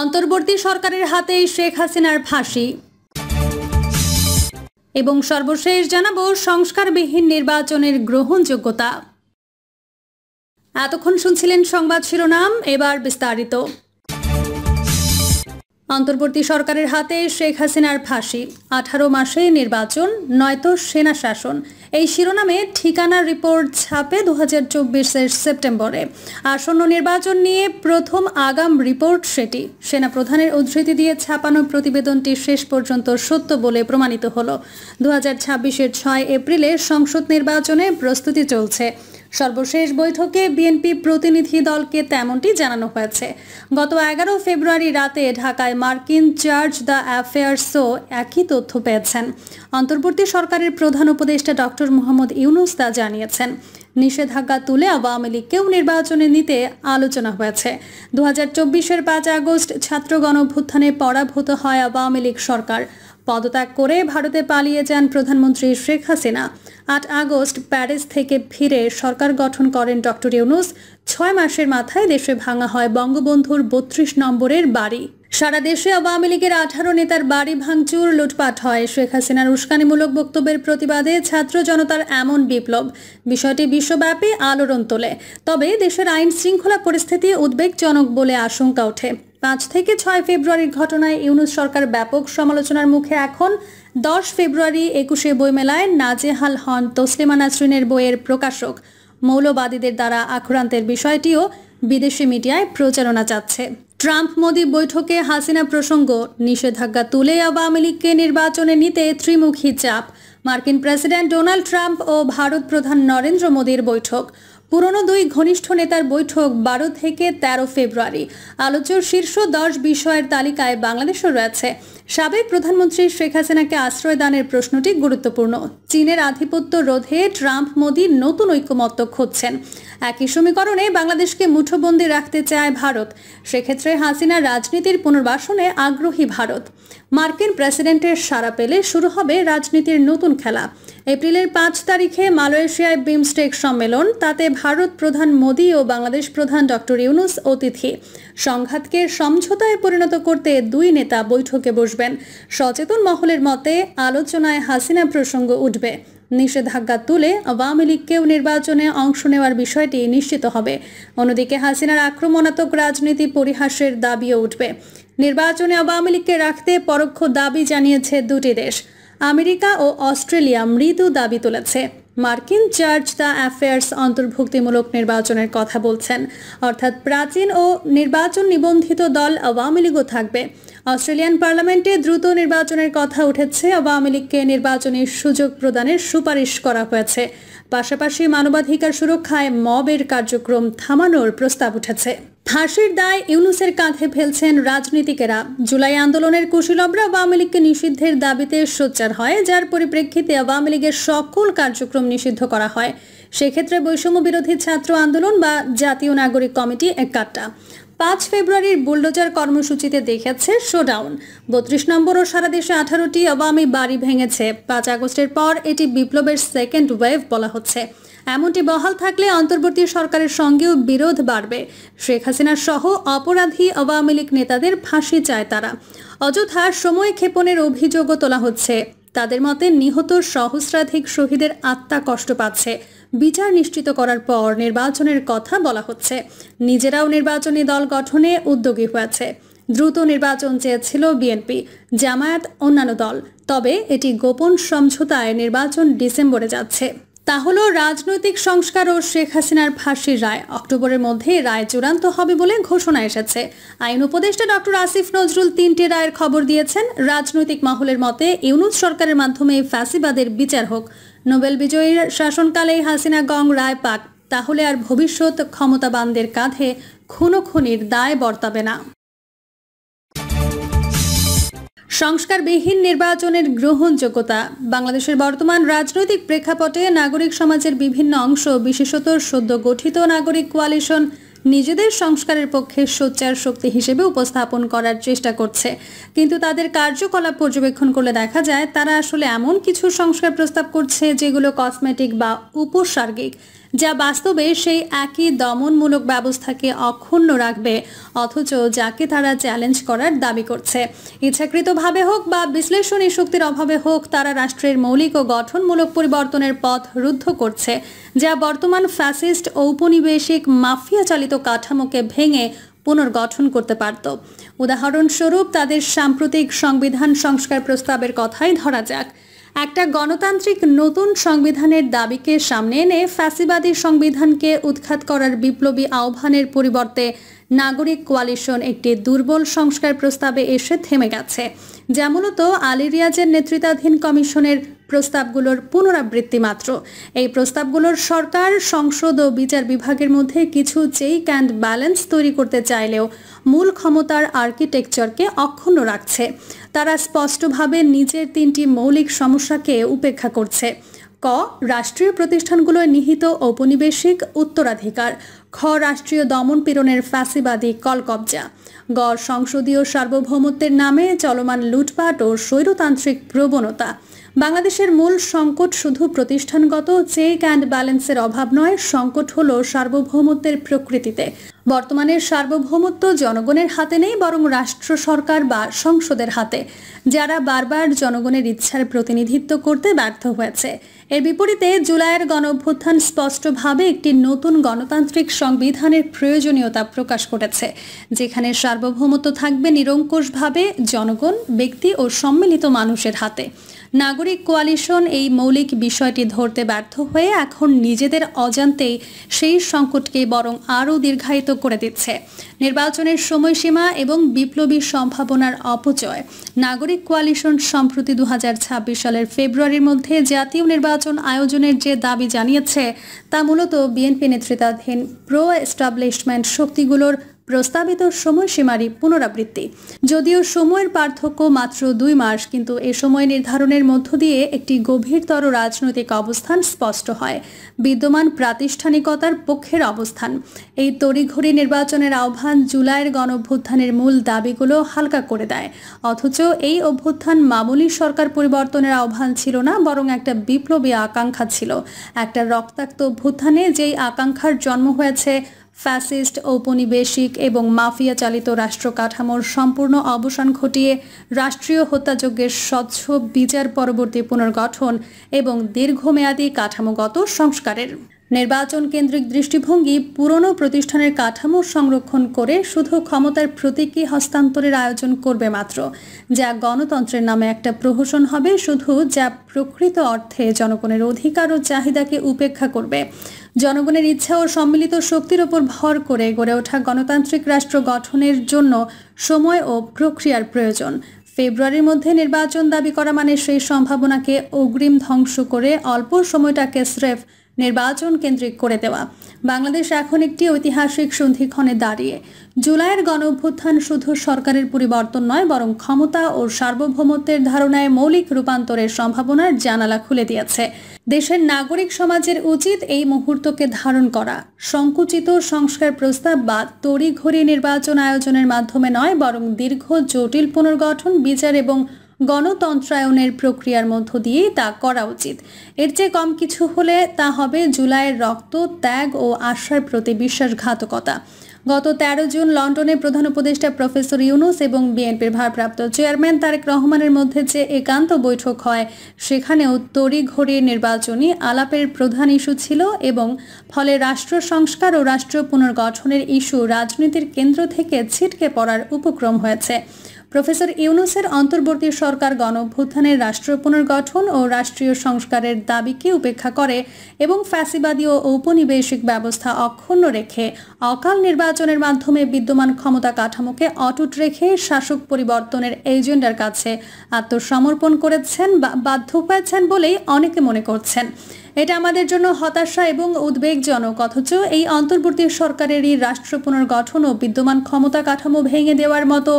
অন্তর্বর্তী সরকারের হাতে শেখ হাসিনার ফাঁসি এবং সর্বশেষ জানাবো সংস্কারবিহীন নির্বাচনের গ্রহণযোগ্যতা। এতক্ষণ শুনছিলেন সংবাদ শিরোনাম, এবার বিস্তারিত। অন্তর্বর্তী সরকারের হাতে শেখ হাসিনার ফাঁসি, 18 মাসে নির্বাচন নয়তো সেনা শাসন, এই শিরোনামে ঠিকানার রিপোর্ট ছাপে 2024-এর সেপ্টেম্বরে। আসন্ন নির্বাচন নিয়ে প্রথম আগাম রিপোর্ট সেটি। সেনাপ্রধানের উদ্ধৃতি দিয়ে ছাপানো প্রতিবেদনটি শেষ পর্যন্ত সত্য বলে প্রমাণিত হলো। 2026-এর 6 এপ্রিলে সংসদ নির্বাচনে প্রস্তুতি চলছে। সর্বশেষ বৈঠকে বিএনপি প্রতিনিধি দলকে তেমনটি জানানো হয়েছে। গত 11 ফেব্রুয়ারি রাতে ঢাকায় মার্কিন চার্জ দ্য অ্যাফেয়ার্সও একই তথ্য পেয়েছেন। অন্তর্বর্তী সরকারের প্রধান উপদেষ্টা ডক্টর মোহাম্মদ ইউনূস তা জানিয়েছেন। নিষেধাজ্ঞা তুলে আওয়ামী লীগকেও নির্বাচনে নিতে আলোচনা হয়েছে। 2024-এর 5 আগস্ট ছাত্র গণঅভ্যুত্থানে পরাভূত হয় আওয়ামী লীগ সরকার। পদত্যাগ করে ভারতে পালিয়ে যান প্রধানমন্ত্রী শেখ হাসিনা। 8 আগস্ট প্যারিস থেকে ফিরে সরকার গঠন করেন ডক্টর ইউনূস। 6 মাসের মাথায় দেশে ভাঙা হয় বঙ্গবন্ধুর 32 নম্বরের বাড়ি। সারা দেশে আওয়ামী লীগের 18 নেতার বাড়ি ভাঙচুর, লুটপাট হয়। শেখ হাসিনার উস্কানিমূলক বক্তব্যের প্রতিবাদে ছাত্র জনতার এমন বিপ্লব, বিষয়টি বিশ্বব্যাপী আলোড়ন তোলে। তবে দেশের আইন শৃঙ্খলা পরিস্থিতি উদ্বেগজনক বলে আশঙ্কা ওঠে। 5 থেকে 6 ফেব্রুয়ারির ঘটনায় ইউনূস সরকার ব্যাপক সমালোচনার মুখে। এখন 10 ফেব্রুয়ারি 21শে বইমেলায় নাজেহাল হন তসলিমা নাসরিনের বইয়ের প্রকাশক। মৌলবাদীদের দ্বারা আক্রান্তের বিষয়টিও বিদেশি মিডিয়ায় প্রচারণা চাচ্ছে। ট্রাম্প মোদি বৈঠকে হাসিনা প্রসঙ্গ, নিষেধাজ্ঞা তুলে আওয়ামী লীগকে নির্বাচনে নিতে ত্রিমুখী চাপ। মার্কিন প্রেসিডেন্ট ডোনাল্ড ট্রাম্প ও ভারত প্রধান নরেন্দ্র মোদির বৈঠক। পুরনো 2 ঘনিষ্ঠ নেতার বৈঠক 12 থেকে 13 ফেব্রুয়ারি। আলোচ্য শীর্ষ 10 বিষয়ের তালিকায় বাংলাদেশও রয়েছে। সাবেক প্রধানমন্ত্রী শেখ হাসিনাকে আশ্রয় দানের প্রশ্নটি গুরুত্বপূর্ণ। চীনের আধিপত্য রোধে ট্রাম্প মোদি নতুন ঐকমত্য খুঁজছেন। একই সমীকরণে বাংলাদেশকে মুঠোবন্দী রাখতে চায় ভারত। সেক্ষেত্রে হাসিনার রাজনীতির পুনর্বাসনে আগ্রহী ভারত। মার্কিন প্রেসিডেন্টের সাড়া পেলে শুরু হবে রাজনীতির নতুন খেলা। এপ্রিলের 5 তারিখে মালয়েশিয়ায় বিমস্টেক সম্মেলন, তাতে ভারত প্রধান মোদি ও বাংলাদেশ প্রধান ডক্টর ইউনূস অতিথি। সংঘাতকে সমঝোতায় পরিণত করতে 2 নেতা বৈঠকে বসবেন। সচেতন মহলের মতে আলোচনায় হাসিনা প্রসঙ্গ উঠবে। নিষেধাজ্ঞা তুলে আওয়ামী লীগকেও নির্বাচনে অংশ নেওয়ার বিষয়টি নিশ্চিত হবে। অন্যদিকে হাসিনার আক্রমণাত্মক রাজনীতি পরিহাসের দাবিও উঠবে। নির্বাচনে আওয়ামী লীগকে রাখতে পরোক্ষ দাবি জানিয়েছে 2টি দেশ। আমেরিকা ও অস্ট্রেলিয়া মৃদু দাবি তুলেছে। মার্কিন চার্জ দ্য অ্যাফেয়ার্স অন্তর্ভুক্তিমূলক নির্বাচনের কথা বলছেন, অর্থাৎ প্রাচীন ও নির্বাচন নিবন্ধিত দল আওয়ামী লীগও থাকবে। অস্ট্রেলিয়ান পার্লামেন্টে দ্রুত নির্বাচনের কথা উঠেছে। আওয়ামী লীগকে নির্বাচনের সুযোগ প্রদানের সুপারিশ করা হয়েছে। পাশাপাশি মানবাধিকার সুরক্ষায় মবের কার্যক্রম থামানোর প্রস্তাব উঠেছে। ফাঁসির দায় ইউনূসের কাঁধে ফেলছেন রাজনীতিকেরা। জুলাই আন্দোলনের কুশীলবরা আওয়ামী লীগকে নিষিদ্ধের দাবিতে সোচ্চার হয়, যার পরিপ্রেক্ষিতে আওয়ামী লীগের সকল কার্যক্রম নিষিদ্ধ করা হয়। সেক্ষেত্রে বৈষম্য বিরোধী ছাত্র আন্দোলন বা জাতীয় নাগরিক কমিটি একাট্টা। 5 ফেব্রুয়ারির বুলডোজার কর্মসূচিতে দেখেছে শোডাউন। 32 নম্বর ও সারা দেশে 18টি আওয়ামী বাড়ি ভেঙেছে। 5 আগস্টের পর এটি বিপ্লবের সেকেন্ড ওয়েভ বলা হচ্ছে। এমনটি বহাল থাকলে অন্তর্বর্তী সরকারের সঙ্গেও বিরোধ বাড়বে। শেখ হাসিনার সহ অপরাধী আওয়ামী লীগ নেতাদের ফাঁসি চায় তারা। অযথা সময় ক্ষেপণের অভিযোগও তোলা হচ্ছে। তাদের মতে নিহত সহস্রাধিক শহীদের আত্মা কষ্ট পাচ্ছে। বিচার নিশ্চিত করার পর নির্বাচনের কথা বলা হচ্ছে। নিজেরাও নির্বাচনী দল গঠনে উদ্যোগী হয়েছে। দ্রুত নির্বাচন চেয়েছিল বিএনপি, জামায়াত, অন্যান্য দল। তবে এটি গোপন সমঝোতায় নির্বাচন ডিসেম্বরে যাচ্ছে। তা হলো রাজনৈতিক সংস্কার ও শেখ হাসিনার ফাঁসির রায়। অক্টোবরের মধ্যে রায় চূড়ান্ত হবে বলে ঘোষণা এসেছে। আইন উপদেষ্টা ডক্টর আসিফ নজরুল 3টি রায়ের খবর দিয়েছেন। রাজনৈতিক মহলের মতে ইউনূস সরকারের মাধ্যমে ফ্যাসিবাদের বিচার হোক। নোবেল বিজয়ীর শাসনকালেই হাসিনা গং রায় পাক, তাহলে আর ভবিষ্যৎ ক্ষমতাবানদের কাঁধে খুনোখুনির দায় বর্তাবে না। সংস্কারবিহীন নির্বাচনের গ্রহণযোগ্যতা। বাংলাদেশের বর্তমান রাজনৈতিক প্রেক্ষাপটে নাগরিক সমাজের বিভিন্ন অংশ, বিশেষত সদ্য গঠিত নাগরিক কোয়ালিশন, নিজেদের সংস্কারের পক্ষে সোচ্চার শক্তি হিসেবে উপস্থাপন করার চেষ্টা করছে। কিন্তু তাদের কার্যকলাপ পর্যবেক্ষণ করলে দেখা যায় তারা আসলে এমন কিছু সংস্কার প্রস্তাব করছে যেগুলো কসমেটিক বা উপসার্গিক। যা বাস্তবে সেই একই দমনমূলক ব্যবস্থাকে অক্ষুণ্ণ রাখবে, অথচ যাকে তারা চ্যালেঞ্জ করার দাবি করছে। ইচ্ছাকৃতভাবে হোক বা বিশ্লেষণী শক্তির অভাবে হোক, তারা রাষ্ট্রের মৌলিক ও গঠনমূলক পরিবর্তনের পথ রুদ্ধ করছে, যা বর্তমান ফ্যাসিস্ট ঔপনিবেশিক মাফিয়া চালিত কাঠামোকে ভেঙে পুনর্গঠন করতে পারত। উদাহরণস্বরূপ তাদের সাম্প্রতিক সংবিধান সংস্কার প্রস্তাবের কথাই ধরা যাক। একটা গণতান্ত্রিক নতুন সংবিধানের দাবিকে সামনে এনে ফ্যাসিবাদী সংবিধানকে উৎখাত করার বিপ্লবী আহ্বানের পরিবর্তে নাগরিক কোয়ালিশন একটি দুর্বল সংস্কার প্রস্তাবে এসে থেমে গেছে, যা মূলত আলী রিয়াজের নেতৃত্বাধীন কমিশনের প্রস্তাবগুলোর পুনরাবৃত্তি মাত্র। এই প্রস্তাবগুলোর সরকার, সংসদ ও বিচার বিভাগের মধ্যে কিছু চেক অ্যান্ড ব্যালেন্স তৈরি করতে চাইলেও মূল ক্ষমতার আর্কিটেকচারকে অক্ষুণ্ণ রাখছে। তারা স্পষ্টভাবে নিজের 3টি মৌলিক সমস্যাকে উপেক্ষা করছে। ক. রাষ্ট্রীয় প্রতিষ্ঠানগুলোয় নিহিত ঔপনিবেশিক উত্তরাধিকার। খ. রাষ্ট্রীয় দমন পীড়নের ফ্যাসিবাদী কলকবজা। গ. সংসদীয় সার্বভৌমত্বের নামে চলমান লুটপাট ও স্বৈরতান্ত্রিক প্রবণতা। বাংলাদেশের মূল সংকট শুধু প্রতিষ্ঠানগত চেক অ্যান্ড ব্যালেন্সের অভাব নয়, সংকট হলো সার্বভৌমত্বের প্রকৃতিতে। বর্তমানের সার্বভৌমত্ব জনগণের হাতে নেই, বরং রাষ্ট্র সরকার বা সংসদের হাতে, যারা বারবার জনগণের ইচ্ছার প্রতিনিধিত্ব করতে ব্যর্থ হয়েছে। এর বিপরীতে জুলাইয়ের গণঅভ্যুত্থান স্পষ্টভাবে একটি নতুন গণতান্ত্রিক সংবিধানের প্রয়োজনীয়তা প্রকাশ করেছে, যেখানে সার্বভৌমত্ব থাকবে নিরঙ্কুশভাবে জনগণ, ব্যক্তি ও সম্মিলিত মানুষের হাতে। নাগরিক কোয়ালিশন এই মৌলিক বিষয়টি ধরতে ব্যর্থ হয়ে এখন নিজেদের অজান্তেই সেই সংকটকে বরং আরও দীর্ঘায়িত করে দিচ্ছে। নির্বাচনের সময়সীমা এবং বিপ্লবী সম্ভাবনার অপচয়। নাগরিক কোয়ালিশন সম্প্রতি 2026 সালের ফেব্রুয়ারির মধ্যে জাতীয় নির্বাচন আয়োজনের যে দাবি জানিয়েছে, তা মূলত বিএনপি নেতৃত্বাধীন প্রো এস্টাবলিশমেন্ট শক্তিগুলোর প্রস্তাবিত সময়সীমারই পুনরাবৃত্তি। যদিও সময়ের পার্থক্য মাত্র 2 মাস, কিন্তু এ সময় নির্ধারণের মধ্য দিয়ে একটি গভীরতর রাজনৈতিক অবস্থান স্পষ্ট হয়, বিদ্যমান প্রাতিষ্ঠানিকতার পক্ষের অবস্থান। এই তড়িঘড়ি নির্বাচনের আহ্বান জুলাইয়ের গণঅভ্যুত্থানের মূল দাবিগুলো হালকা করে দেয়। অথচ এই অভ্যুত্থান মামুলি সরকার পরিবর্তনের আহ্বান ছিল না, বরং একটা বিপ্লবী আকাঙ্ক্ষা ছিল। একটা রক্তাক্ত অভ্যুত্থানে যেই আকাঙ্ক্ষার জন্ম হয়েছে ফ্যাসিস্ট, ঔপনিবেশিক এবং মাফিয়া চালিত রাষ্ট্র কাঠামোর সম্পূর্ণ অবসান ঘটিয়ে রাষ্ট্রীয় হত্যাযজ্ঞের স্বচ্ছ বিচার পরবর্তী পুনর্গঠন এবং দীর্ঘমেয়াদী কাঠামোগত সংস্কারের। নির্বাচন কেন্দ্রিক দৃষ্টিভঙ্গি পুরনো প্রতিষ্ঠানের কাঠামো সংরক্ষণ করে শুধু ক্ষমতার প্রতীকী হস্তান্তরের আয়োজন করবে মাত্র, যা গণতন্ত্রের নামে একটা প্রহসন হবে, শুধু যা প্রকৃত অর্থে জনগণের অধিকার ও চাহিদাকে উপেক্ষা করবে। জনগণের ইচ্ছা ও সম্মিলিত শক্তির ওপর ভর করে গড়ে ওঠা গণতান্ত্রিক রাষ্ট্র গঠনের জন্য সময় ও প্রক্রিয়ার প্রয়োজন। ফেব্রুয়ারির মধ্যে নির্বাচন দাবি করা মানে সেই সম্ভাবনাকে অগ্রিম ধ্বংস করে অল্প সময়টাকে স্রেফ নির্বাচন কেন্দ্রিক করে দেওয়া। বাংলাদেশ এখন একটি ঐতিহাসিক সন্ধিক্ষণে দাঁড়িয়ে। জুলাইয়ের গণঅভ্যুত্থান শুধু সরকারের পরিবর্তন নয়, বরং ক্ষমতা ও সার্বভৌমত্বের ধারণায় মৌলিক রূপান্তরের সম্ভাবনার জানালা খুলে দিয়েছে। দেশের নাগরিক সমাজের উচিত এই মুহূর্তকে ধারণ করা, সংকুচিত সংস্কার প্রস্তাব বা তড়িঘড়ি নির্বাচন আয়োজনের মাধ্যমে নয়, বরং দীর্ঘ জটিল পুনর্গঠন, বিচার এবং গণতন্ত্রায়নের প্রক্রিয়ার মধ্য দিয়েই তা করা উচিত। এর চেয়ে কম কিছু হলে তা হবে জুলাইয়ের রক্ত, ত্যাগ ও আশার প্রতি বিশ্বাসঘাতকতা। গত 13 জুন লন্ডনে প্রধান উপদেষ্টা প্রফেসর ইউনূস এবং বিএনপির ভারপ্রাপ্ত চেয়ারম্যান তারেক রহমানের মধ্যে যে একান্ত বৈঠক হয়, সেখানেও তড়িঘড়ি নির্বাচনী আলাপের প্রধান ইস্যু ছিল এবং ফলে রাষ্ট্র সংস্কার ও রাষ্ট্র পুনর্গঠনের ইস্যু রাজনীতির কেন্দ্র থেকে ছিটকে পড়ার উপক্রম হয়েছে। প্রফেসর ইউনূসের অন্তর্বর্তী সরকার গণঅভ্যুত্থানের রাষ্ট্র পুনর্গঠন ও রাষ্ট্রীয় সংস্কারের দাবিকে উপেক্ষা করে এবং ফ্যাসিবাদী ও ঔপনিবেশিক ব্যবস্থা অক্ষুণ্ণ রেখে অকাল নির্বাচনের মাধ্যমে বিদ্যমান ক্ষমতা কাঠামোকে অটুট রেখে শাসক পরিবর্তনের এজেন্ডার কাছে আত্মসমর্পণ করেছেন বা বাধ্য হয়েছেন বলেই অনেকে মনে করছেন। এটা আমাদের জন্য হতাশা এবং উদ্বেগজনক। অথচ এই অন্তর্বর্তী সরকারেরই রাষ্ট্র পুনর্গঠন ও বিদ্যমান ক্ষমতা কাঠামো ভেঙে দেওয়ার মতো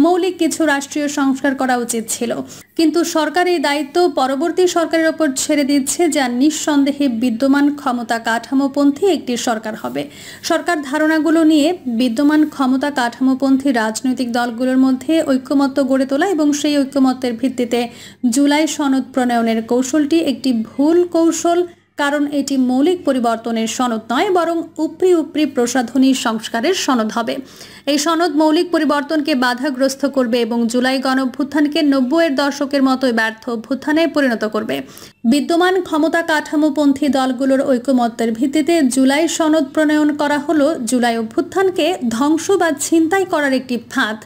মৌলিক কিছু রাষ্ট্রীয় সংস্কার করা উচিত ছিল, কিন্তু সরকার এই দায়িত্ব পরবর্তী সরকারের ওপর ছেড়ে দিচ্ছে, যা নিঃসন্দেহে বিদ্যমান ক্ষমতা কাঠামোপন্থী একটি সরকার হবে। সরকার ধারণাগুলো নিয়ে বিদ্যমান ক্ষমতা কাঠামোপন্থী রাজনৈতিক দলগুলোর মধ্যে ঐক্যমত্য গড়ে তোলা এবং সেই ঐক্যমত্যের ভিত্তিতে জুলাই সনদ প্রণয়নের কৌশলটি একটি ভুল কৌশল, কারণ এটি মৌলিক পরিবর্তনের সনদ নয়, বরং উপরি উপরি প্রসাধনী সংস্কারের সনদ হবে। এই সনদ মৌলিক পরিবর্তনকে বাধাগ্রস্ত করবে এবং জুলাই গণঅভ্যুত্থানকে 90-এর দশকের মতোই ব্যর্থ অভ্যুত্থানে পরিণত করবে। বিদ্যমান ক্ষমতা কাঠামোপন্থী দলগুলোর ঐকমত্যের ভিত্তিতে জুলাই সনদ প্রণয়ন করা হলো জুলাই অভ্যুত্থানকে ধ্বংস বা ছিনতাই করার একটি ফাঁদ।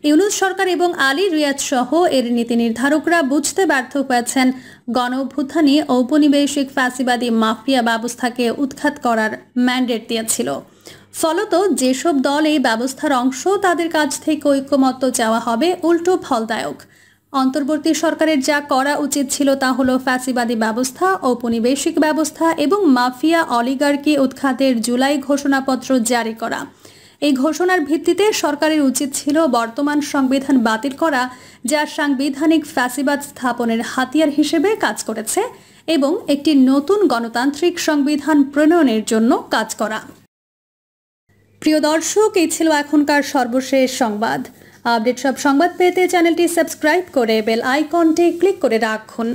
ইউনূস সরকার এবং আলী রিয়াদ সহ এর নীতি নির্ধারকরা বুঝতে ব্যর্থ হয়েছেন গণঅভ্যুত্থানই ঔপনিবেশিক ফ্যাসিবাদী মাফিয়া ব্যবস্থাকে উৎখাত করার ম্যান্ডেট দিয়েছিল। ফলত যেসব দল এই ব্যবস্থার অংশ, তাদের কাছ থেকে ঐকমত্য চাওয়া হবে উল্টো ফলদায়ক। অন্তর্বর্তী সরকারের যা করা উচিত ছিল তা হলো ফ্যাসিবাদী ব্যবস্থা, ঔপনিবেশিক ব্যবস্থা এবং মাফিয়া অলিগার্কি উৎখাতের জুলাই ঘোষণাপত্র জারি করা। এই ঘোষণার ভিত্তিতে সরকারের উচিত ছিল বর্তমান সংবিধান বাতিল করা, যা সাংবিধানিক ফ্যাসিবাদ স্থাপনের হাতিয়ার হিসেবে কাজ করেছে, এবং একটি নতুন গণতান্ত্রিক সংবিধান প্রণয়নের জন্য কাজ করা। প্রিয় দর্শক, এই ছিল এখনকার সর্বশেষ সংবাদ। আপডেট সব সংবাদ পেতে চ্যানেলটি সাবস্ক্রাইব করে বেল আইকনটি ক্লিক করে রাখুন।